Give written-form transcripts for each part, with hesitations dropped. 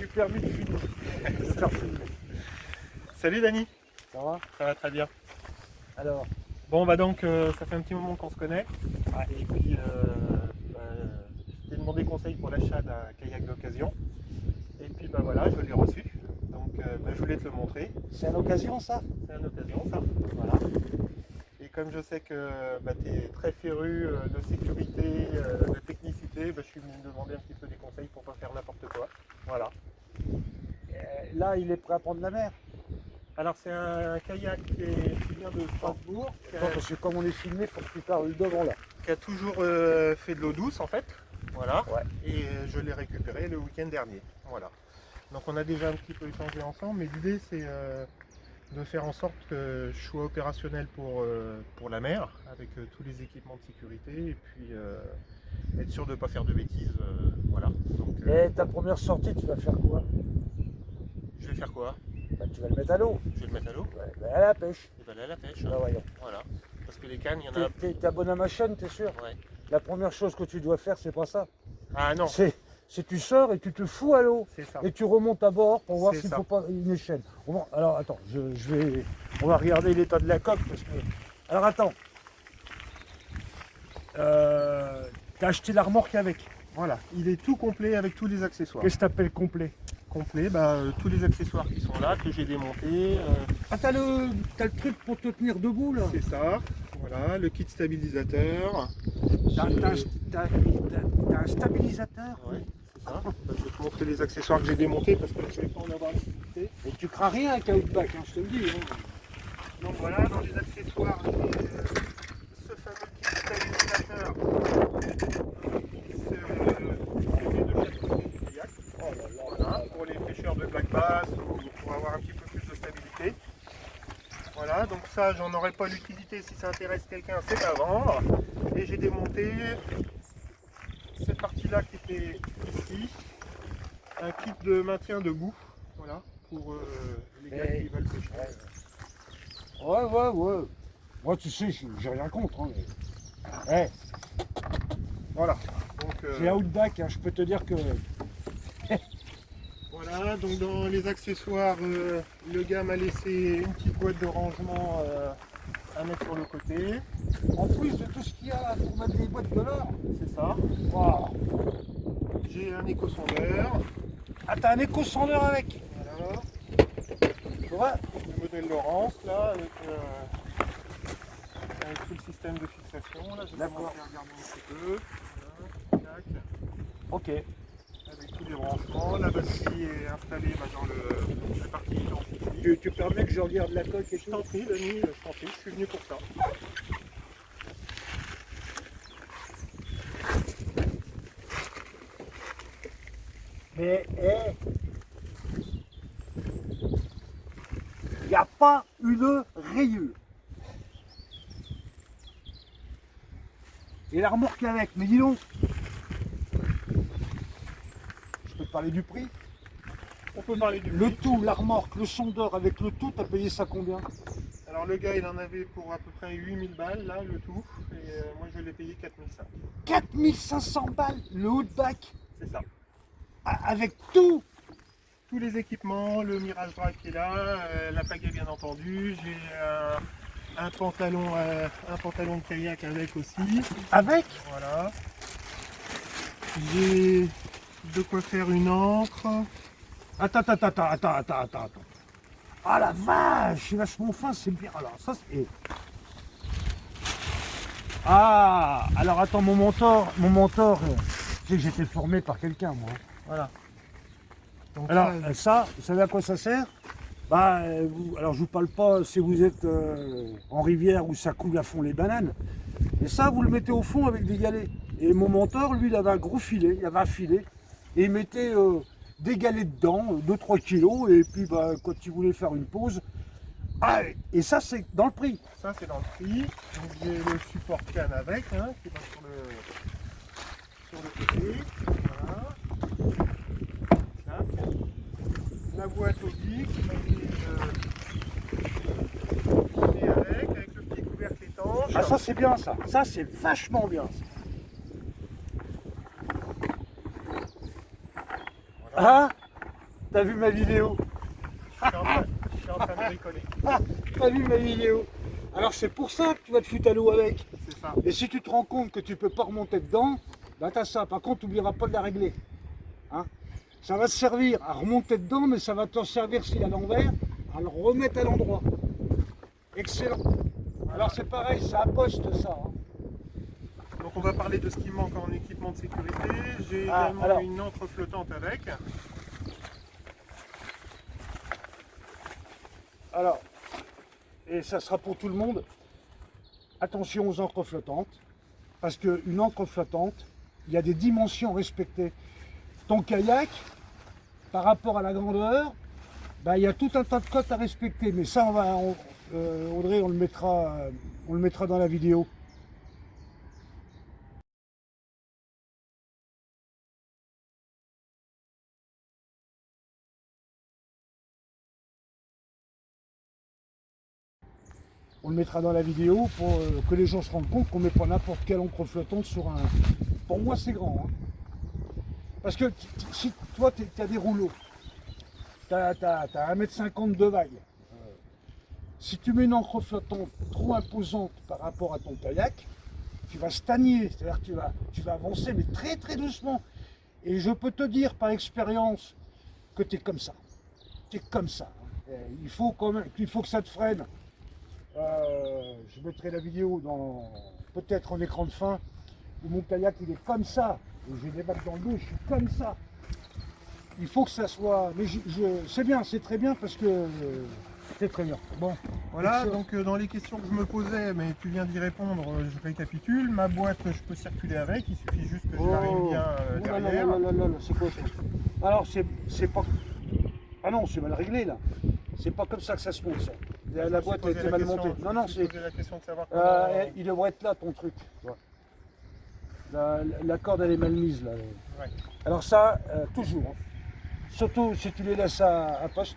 suis permis de filmer. De faire filmer. Salut Dani. Ça va? Ça va très bien. Alors, Bon bah donc ça fait un petit moment qu'on se connaît. Et puis je t'ai demandé conseil pour l'achat d'un kayak d'occasion. Et puis bah voilà, je l'ai reçu. Donc je voulais te le montrer. c'est à l'occasion ça? C'est une occasion ça. Voilà. Et comme je sais que tu es très féru de sécurité, de technicité, je suis venu me demander un petit peu des conseils pour pas faire n'importe quoi. Voilà. Là, il est prêt à prendre la mer. Alors c'est un kayak qui vient de Strasbourg, Attends, parce que comme on est filmé, il faut que tu parles devant là. qui a toujours fait de l'eau douce en fait. Voilà. Ouais. Et je l'ai récupéré le week-end dernier. Voilà. Donc on a déjà un petit peu échangé ensemble, mais l'idée c'est de faire en sorte que je sois opérationnel pour la mer, avec tous les équipements de sécurité, et puis être sûr de ne pas faire de bêtises. Voilà. Donc Et ta première sortie, tu vas faire quoi? je vais faire quoi? Bah, tu vas le mettre à l'eau. Je vais le mettre à l'eau Ouais, bah, à la pêche. et aller à la pêche. Bah, voyons. Voilà. Parce que les cannes, il y en a. T'es abonné à ma chaîne, t'es sûr? Ouais. La première chose que tu dois faire, c'est pas ça. Ah non, C'est tu sors et tu te fous à l'eau. c'est ça. Et tu remontes à bord pour voir C'est s'il ça. faut pas une échelle. Alors attends, on va regarder l'état de la coque parce que. Alors attends. T'as acheté la remorque avec. Voilà. Il est tout complet avec tous les accessoires. Qu'est-ce que t'appelles complet? Complet, tous les accessoires qui sont là, que j'ai démontés. Ah t'as le truc pour te tenir debout là. C'est ça. Voilà, le kit stabilisateur. T'as un stabilisateur. Ouais, c'est ça. Je vais te montrer les accessoires que j'ai démontés parce que je vais pas en avoir l'utilité. Et tu crains rien avec un outback, hein, je te le dis. Hein. Donc voilà, dans les accessoires, j'ai ce fameux kit stabilisateur qui se met de chaque côté du kayak. Oh là là, Voilà, pour les pêcheurs de black bass ou pour avoir un petit peu plus de stabilité. Voilà, donc ça, j'en aurais pas l'utilité si ça intéresse quelqu'un, c'est à vendre. Et j'ai démonté cette partie-là qui était ici, un kit de maintien debout, voilà, pour les gars qui veulent pêcher. Ouais. Moi tu sais, j'ai rien contre. Hein, mais... Voilà, donc J'ai Outback, hein, je peux te dire que. voilà, donc dans les accessoires, le gars m'a laissé une petite boîte de rangement à mettre sur le côté. En plus de tout ce qu'il y a pour mettre des boîtes de l'or. C'est ça. Wow. J'ai un éco-sondeur. Ah t'as un éco-sondeur avec. Voilà. Tu vois? Le modèle Laurence là avec tout le système de fixation. Là, je vais D'accord. commencer à regarder un petit peu. Voilà, tac. Ok. Avec tous les branchements. La batterie est installée dans la partie identifiée. Tu permets que je regarde la coque et Je tout? t'en prie, Denis, je t'en prie, je suis venu pour ça. Mais il n'y a pas une rayure. Et la remorque avec, mais dis donc. Je peux te parler du prix? On peut parler du Le prix. tout, la remorque, le sondeur avec le tout, t'as payé ça combien? Alors le gars il en avait pour à peu près 8000 balles là le tout. Et moi je l'ai payé 4500. 4500 balles, le Outback, C'est ça. avec tout. Tous les équipements, le Mirage Drive qui est là, la pagaie bien entendu, j'ai un pantalon de kayak avec aussi. Avec? Voilà. J'ai de quoi faire une encre. Attends. Ah la vache, c'est vachement fin, c'est bien. Alors ça c'est. Ah, alors attends, mon mentor, tu sais que j'étais formé par quelqu'un moi. Voilà. Donc Alors ça, ça, vous savez à quoi ça sert? Alors je vous parle pas si vous êtes en rivière où ça coule à fond les bananes. Et ça, vous le mettez au fond avec des galets. Et mon mentor, lui, il avait un gros filet, il avait un filet, et il mettait des galets dedans, 2-3 kilos, et puis quand il voulait faire une pause. Ah, et ça, c'est dans le prix. ça c'est dans le prix. Donc j'ai le support canne avec, hein, qui va sur le côté. Voilà. Tac. La boîte au bic, avec le petit couvercle étanche. Ah, ça, c'est bien, ça. Ça, c'est vachement bien, ça. Voilà. Ah, T'as vu ma vidéo? Je suis en train de bricoler. T'as vu ma vidéo? Alors c'est pour ça que tu vas te foutre à l'eau avec. C'est ça. Et si tu te rends compte que tu peux pas remonter dedans, bah t'as ça. Par contre, tu n'oublieras pas de la régler. Hein, ça va te servir à remonter dedans, mais ça va te servir, s'il est à l'envers, à le remettre à l'endroit. Excellent. Alors c'est pareil, ça apposte ça. Hein. Donc on va parler de ce qui manque en équipement de sécurité. J'ai également alors, une encre flottante avec. Alors, et ça sera pour tout le monde, attention aux encres flottantes, parce qu'une encre flottante, il y a des dimensions respectées. Ton kayak, par rapport à la grandeur, bah, il y a tout un tas de cotes à respecter, mais ça, Audrey, on le mettra dans la vidéo. On le mettra dans la vidéo pour que les gens se rendent compte qu'on ne met pas n'importe quelle encre flottante sur un... Pour moi, c'est grand. Hein. Parce que si toi, tu as des rouleaux, tu as 1,50 m de vague. Si tu mets une encre flottante trop imposante par rapport à ton kayak, tu vas stagner. C'est-à-dire que tu vas avancer, mais très très doucement. Et je peux te dire par expérience que tu es comme ça. Tu es comme ça. Il faut que ça te freine. Je mettrai la vidéo peut-être en écran de fin où mon kayak il est comme ça et j'ai des vagues dans le dos, je suis comme ça. Il faut que ça soit, mais c'est bien, c'est très bien parce que c'est très bien. Bon, voilà, excellent. donc dans les questions que je me posais, mais tu viens d'y répondre, je récapitule. Ma boîte, je peux circuler avec, il suffit juste que je l'arrive bien derrière. Non, c'est quoi ça? Alors c'est pas, ah non, c'est mal réglé là. C'est pas comme ça que ça se monte ça. La boîte a été mal montée. Non, c'est. La question de savoir comment... Il devrait être là ton truc. La corde elle est mal mise là. Ouais. Alors ça, toujours. Hein. Surtout si tu les laisses à poste,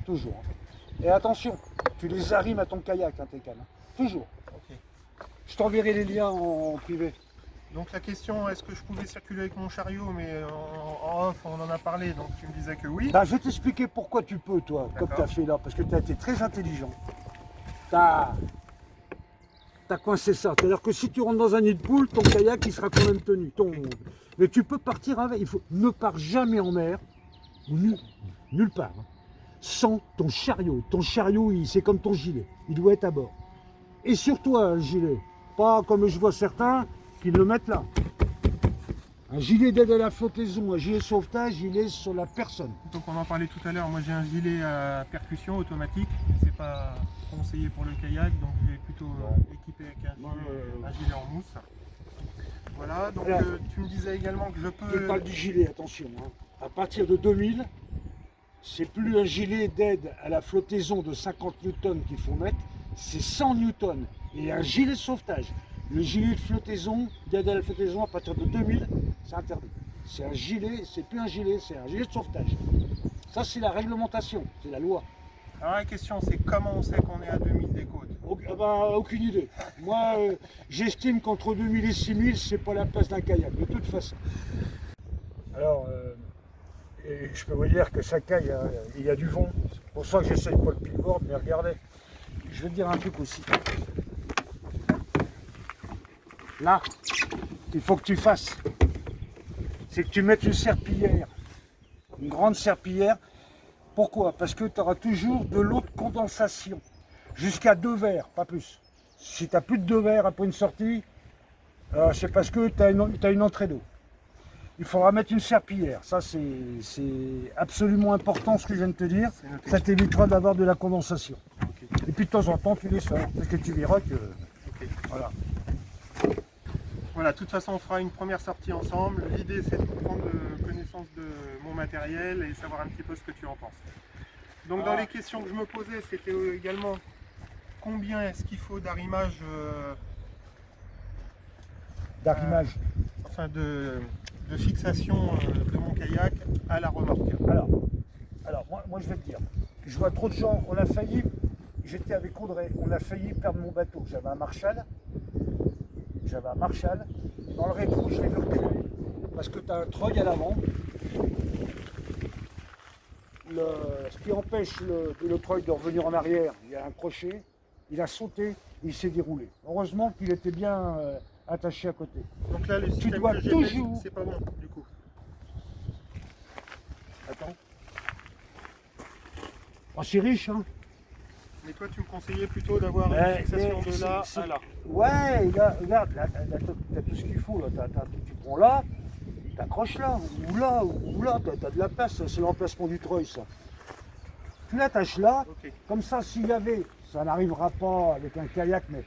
toujours. Hein. Et attention, tu les arrimes à ton kayak, hein, tes cannes. Hein. Toujours. Okay. Je t'enverrai les liens en privé. Donc la question, est-ce que je pouvais circuler avec mon chariot, mais en off, on en a parlé, donc tu me disais que oui. Bah, je vais t'expliquer pourquoi tu peux, toi, comme tu as fait là, parce que tu as été très intelligent. Tu as coincé ça. C'est-à-dire que si tu rentres dans un nid de poule, ton kayak, il sera quand même tenu. Mais tu peux partir avec. Ne pars jamais en mer, ou nulle part, hein, sans ton chariot. Ton chariot, c'est comme ton gilet. Il doit être à bord. Et sur toi, un gilet. Pas comme je vois certains qui le mettent là. Un gilet d'aide à la flottaison, un gilet de sauvetage, il est sur la personne. Donc on en parlait tout à l'heure, moi j'ai un gilet à percussion automatique, c'est pas conseillé pour le kayak, donc je vais plutôt équiper avec un gilet en mousse. Voilà, donc tu me disais également que je peux... Je parle du gilet, attention. Hein. À partir de 2000, c'est plus un gilet d'aide à la flottaison de 50 newtons qu'il faut mettre, c'est 100 newtons. Et un gilet de sauvetage. Le gilet de flottaison, d'aide à la flottaison, à partir de 2000, c'est interdit. C'est un gilet, c'est plus un gilet, c'est un gilet de sauvetage. Ça, c'est la réglementation, c'est la loi. Alors la question, c'est comment on sait qu'on est à 2000 des côtes? Aucune idée. Moi, j'estime qu'entre 2000 et 6000, c'est pas la place d'un kayak, de toute façon. Alors, et je peux vous dire que ça caille, il y a du vent. C'est pour ça que j'essaye pas le pickboard, mais regardez. Je vais te dire un truc aussi. Là, il faut que tu fasses, c'est que tu mettes une serpillière, une grande serpillière. Pourquoi? Parce que tu auras toujours de l'eau de condensation, jusqu'à 2 verres, pas plus. Si tu n'as plus de 2 verres après une sortie, c'est parce que tu as une entrée d'eau. Il faudra mettre une serpillière, ça c'est absolument important ce que je viens de te dire, ça t'évitera d'avoir de la condensation. Okay. Et puis de temps en temps tu les sors, parce que tu verras que... Okay. Voilà. Voilà, de toute façon, on fera une première sortie ensemble. L'idée, c'est de prendre connaissance de mon matériel et savoir un petit peu ce que tu en penses. Donc, dans les questions que je me posais, c'était également combien est-ce qu'il faut d'arrimage enfin de fixation de mon kayak à la remorque. Alors moi, je vais te dire, je vois trop de gens, on a failli, j'étais avec Audrey, on a failli perdre mon bateau. J'avais un Marshall. Dans le rétro, je l'ai vu reculer parce que tu as un treuil à l'avant. ce qui empêche le treuil de revenir en arrière, il y a un crochet, il a sauté, il s'est déroulé. Heureusement qu'il était bien attaché à côté. Donc là, le système dois que j'ai toujours- fait, c'est pas bon du coup. Attends. Oh, c'est riche, hein. Mais toi, tu me conseillais plutôt d'avoir une Mais fixation de c'est- là c'est- à là. Ouais, regarde, là, t'as tout ce qu'il faut. Là. Tu prends là, t'accroches là, ou là, t'as de la place, c'est l'emplacement du treuil, ça. Tu l'attaches là, Ok. comme ça, s'il y avait, ça n'arrivera pas avec un kayak, mais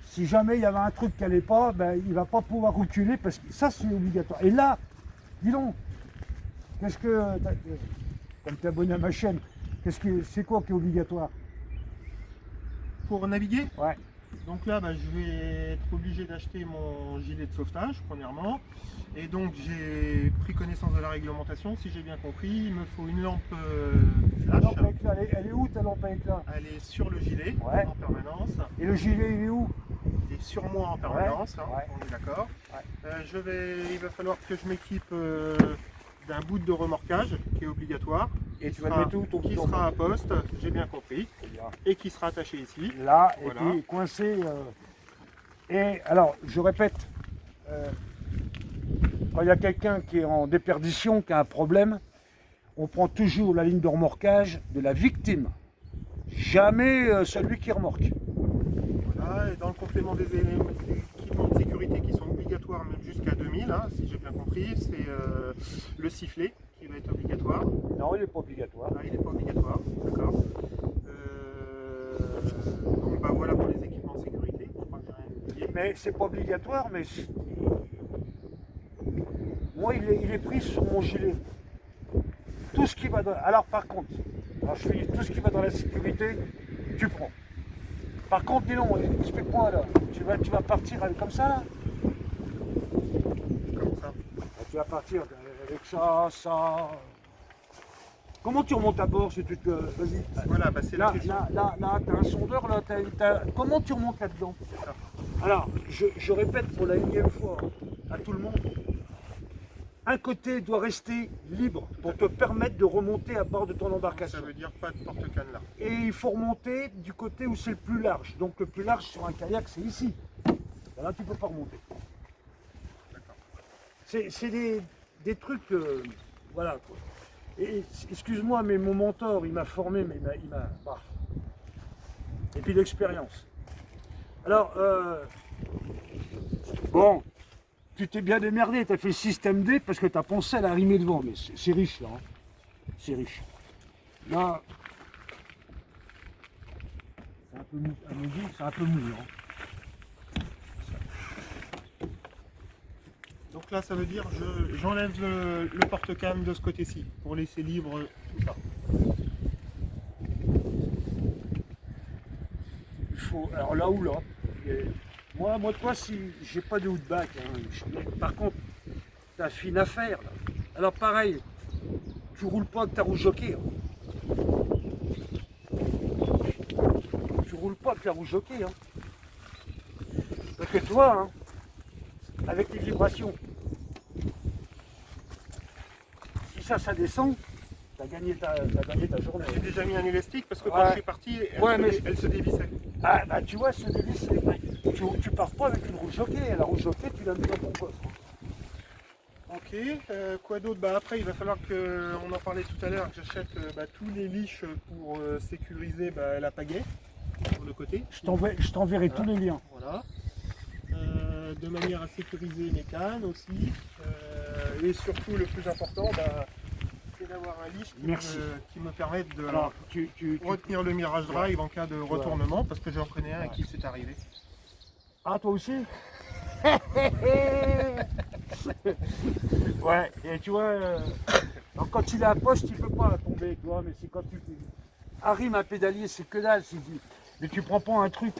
si jamais il y avait un truc qui n'allait pas, ben, il ne va pas pouvoir reculer, parce que ça, c'est obligatoire. Et là, dis donc, qu'est-ce que, comme tu es abonné à ma chaîne, c'est quoi qui est obligatoire? Pour naviguer, Ouais. donc là, bah, je vais être obligé d'acheter mon gilet de sauvetage, premièrement. Et donc, j'ai pris connaissance de la réglementation. Si j'ai bien compris, il me faut une lampe La flash. lampe à éclat, elle est où ta lampe à éclat? Elle est sur le gilet Ouais. en permanence. Et le gilet, il est où? Il est sur moi en permanence, hein, Ouais. on est d'accord. Ouais. Il va falloir que je m'équipe d'un bout de remorquage qui est obligatoire. Et qui tu vas le sera- mettre où ton Qui bouton? sera à poste, j'ai bien compris, et qui sera attaché ici. Là, Voilà. et puis coincé. Et alors, je répète, quand il y a quelqu'un qui est en déperdition, qui a un problème, on prend toujours la ligne de remorquage de la victime. Jamais celui qui remorque. Voilà, et dans le complément des équipements de sécurité qui sont obligatoires même jusqu'à 2000, hein, si j'ai bien compris, c'est le sifflet qui va être obligatoire. Non, il n'est pas obligatoire. Ah, il n'est pas obligatoire, d'accord. Donc bah, voilà pour les équipements de sécurité, je crois que j'ai rien oublié. Mais c'est pas obligatoire, mais moi, il est pris sur mon gilet. Tout ce qui va dans... Alors par contre, alors, je fais tout ce qui va dans la sécurité, tu prends. Par contre, dis donc, explique-moi là, tu vas partir comme ça là? Comme ça. Tu vas partir avec ça. Comment tu remontes à bord si tu te. Vas-y. Voilà, bah, c'est la Là, question. t'as un sondeur là, comment tu remontes là-dedans? C'est ça. Alors, je répète pour la énième fois à tout le monde, un côté doit rester libre pour te permettre de remonter à bord de ton Ça embarcation. veut dire pas de porte-canne là. Et il faut remonter du côté où c'est le plus large. Donc le plus large sur un kayak, c'est ici. Là, tu ne peux pas remonter. C'est des trucs, voilà quoi. Et excuse-moi, mais mon mentor, il m'a formé, mais il m'a. Bah. Et puis l'expérience. Alors, bon, tu t'es bien démerdé, tu as fait système D parce que tu as pensé à la rimer devant, mais c'est riche là. Hein. C'est riche. Là, c'est un peu mou, à mon goût, c'est un peu mou. Hein. Donc là, ça veut dire j'enlève le porte-canne de ce côté-ci pour laisser libre tout ça. Il faut, alors là ou là. Et moi, toi, si j'ai pas de hoodback, hein, par contre, t'as fine affaire là. Alors pareil, tu roules pas avec ta roue jockey. Hein. Tu roules pas avec la roue jockey. Hein. Parce que toi, hein, avec les vibrations, si ça descend, t'as gagné ta journée. J'ai déjà mis un élastique parce que quand Ouais. je suis parti, Ouais, mais- elle se dévissait. Ah bah tu vois, ce délice, tu pars pas avec une roue jockey. La roue jockey, tu la mets dans ton poste. Ok, quoi d'autre? Bah après il va falloir que, on en parlait tout à l'heure, que j'achète tous les liches pour sécuriser la pagaie sur le côté. Je t'enverrai tous les liens. Voilà. De manière à sécuriser mes cannes aussi. Et surtout le plus important, c'est d'avoir un liche Merci. qui me permette de Alors, tu retenir le Mirage Drive en cas de retournement, parce que j'en connais un à qui c'est arrivé. Ah, toi aussi? Ouais, et tu vois, alors quand il est à poste, il ne peut pas tomber, tu vois, mais c'est quand tu arrives à pédalier, c'est que dalle. Mais tu prends pas un truc,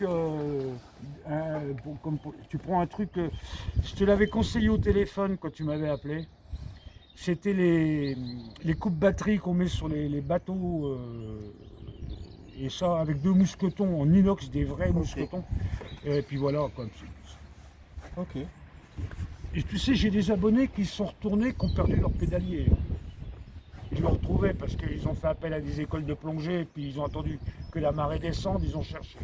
tu prends un truc, je te l'avais conseillé au téléphone quand tu m'avais appelé. C'était les coupes batteries qu'on met sur les bateaux, et ça avec 2 mousquetons en inox, des vrais mousquetons. Et puis voilà, comme ça. Ok. Et tu sais, j'ai des abonnés qui se sont retournés, qui ont perdu leur pédalier. ils le retrouvaient parce qu'ils ont fait appel à des écoles de plongée et puis ils ont attendu que la marée descende, ils ont cherché.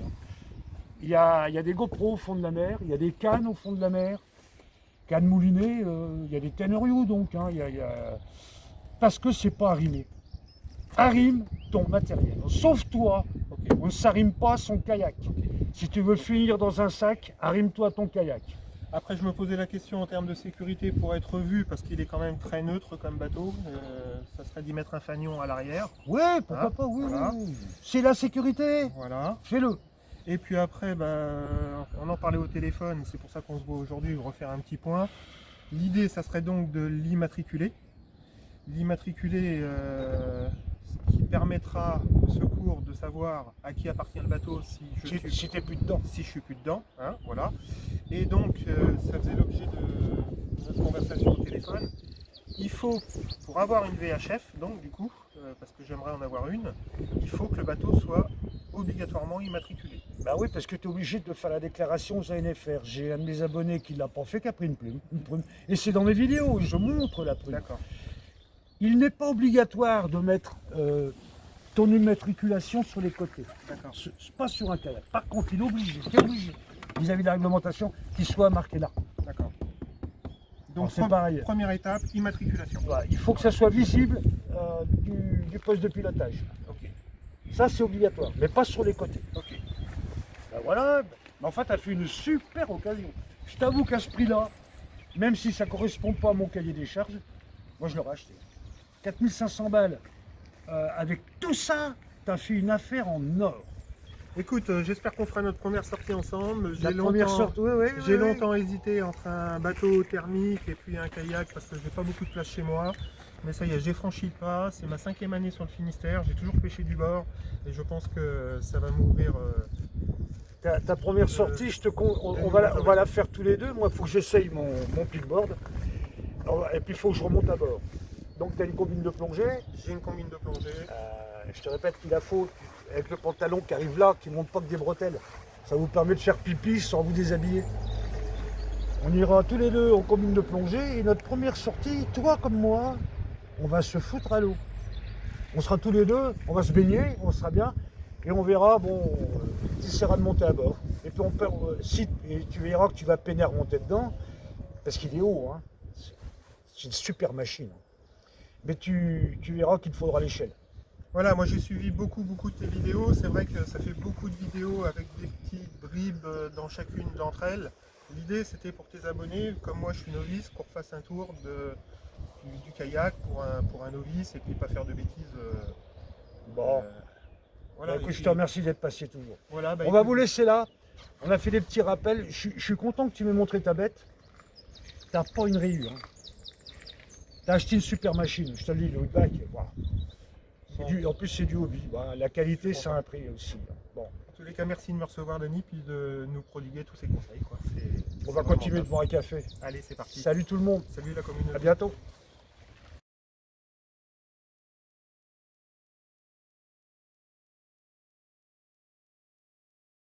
Il y a des GoPros au fond de la mer, il y a des cannes au fond de la mer, cannes moulinées, il y a des ténériaux donc, hein, parce que c'est pas arrimé. Arrime ton matériel, sauve-toi, okay. On ne s'arrime pas son kayak. Si tu veux finir dans un sac, arrime-toi ton kayak. Après, je me posais la question en termes de sécurité pour être vu, parce qu'il est quand même très neutre comme bateau. Ça serait d'y mettre un fanion à l'arrière. Ouais, pourquoi pas, oui. Voilà. C'est la sécurité. Voilà. Fais-le. Et puis après, on en parlait au téléphone, c'est pour ça qu'on se voit aujourd'hui, refaire un petit point. L'idée, ça serait donc de l'immatriculer. L'immatriculer, ce qui permettra au secours de savoir à qui appartient le bateau si t'es plus dedans. Si je suis plus dedans, hein, voilà. Et donc, ça faisait l'objet de notre conversation au téléphone. Il faut, pour avoir une VHF, donc du coup, parce que j'aimerais en avoir une, il faut que le bateau soit obligatoirement immatriculé. Bah oui, parce que tu es obligé de faire la déclaration aux ANFR. J'ai un de mes abonnés qui ne l'a pas fait, qui a pris une plume. Et c'est dans mes vidéos, je montre la plume. D'accord. Il n'est pas obligatoire de mettre ton immatriculation sur les côtés. D'accord. Pas sur un kayak. Par contre, il est obligé, vis-à-vis de la réglementation, qu'il soit marqué là. D'accord. Donc c'est pareil. Première étape, immatriculation. Voilà, il faut que ça soit visible du poste de pilotage. Ok. Ça, c'est obligatoire, mais pas sur les côtés. Ok. Ben voilà, mais en fait, tu as fait une super occasion. Je t'avoue qu'à ce prix-là, même si ça ne correspond pas à mon cahier des charges, moi je l'aurais acheté. 4500 balles. Avec tout ça, tu as fait une affaire en or. Écoute, j'espère qu'on fera notre première sortie ensemble. J'ai longtemps hésité entre un bateau thermique et puis un kayak parce que j'ai pas beaucoup de place chez moi. Mais ça y est, j'ai franchi le pas. C'est ma 5e année sur le Finistère. J'ai toujours pêché du bord et je pense que ça va m'ouvrir. Ta première sortie, on va la faire tous les deux. Moi, il faut que j'essaye mon pickboard. Et puis, il faut que je remonte à bord. Donc, tu as une combine de plongée. J'ai une combine de plongée. Je te répète qu'il a faut, avec le pantalon qui arrive là, qui ne monte pas que des bretelles. Ça vous permet de faire pipi sans vous déshabiller. On ira tous les deux en combine de plongée. Et notre première sortie, toi comme moi, on va se foutre à l'eau. On sera tous les deux, on va se baigner, on sera bien. Et on verra, tu essaieras de monter à bord. Et puis et tu verras que tu vas peiner à remonter dedans, parce qu'il est haut. Hein. C'est une super machine. Mais tu verras qu'il te faudra l'échelle. Voilà, moi j'ai suivi beaucoup de tes vidéos. C'est vrai que ça fait beaucoup de vidéos avec des petites bribes dans chacune d'entre elles. L'idée c'était pour tes abonnés, comme moi je suis novice, qu'on fasse un tour du kayak pour un novice et puis pas faire de bêtises. Voilà, écoute, je te remercie d'être passé toujours. Voilà, on va vous laisser là. On a fait des petits rappels. Je suis content que tu m'aies montré ta bête. T'as pas une rayure. Hein. T'as acheté une super machine, je te le dis, le Whitback. Voilà. En plus, c'est du hobby. Voilà. La qualité, ça a un prix aussi. Bon. En tous les cas, merci de me recevoir, Denis, puis de nous prodiguer tous ces conseils. On va continuer devant un café. Allez, c'est parti. Salut tout le monde. Salut la communauté. À bientôt.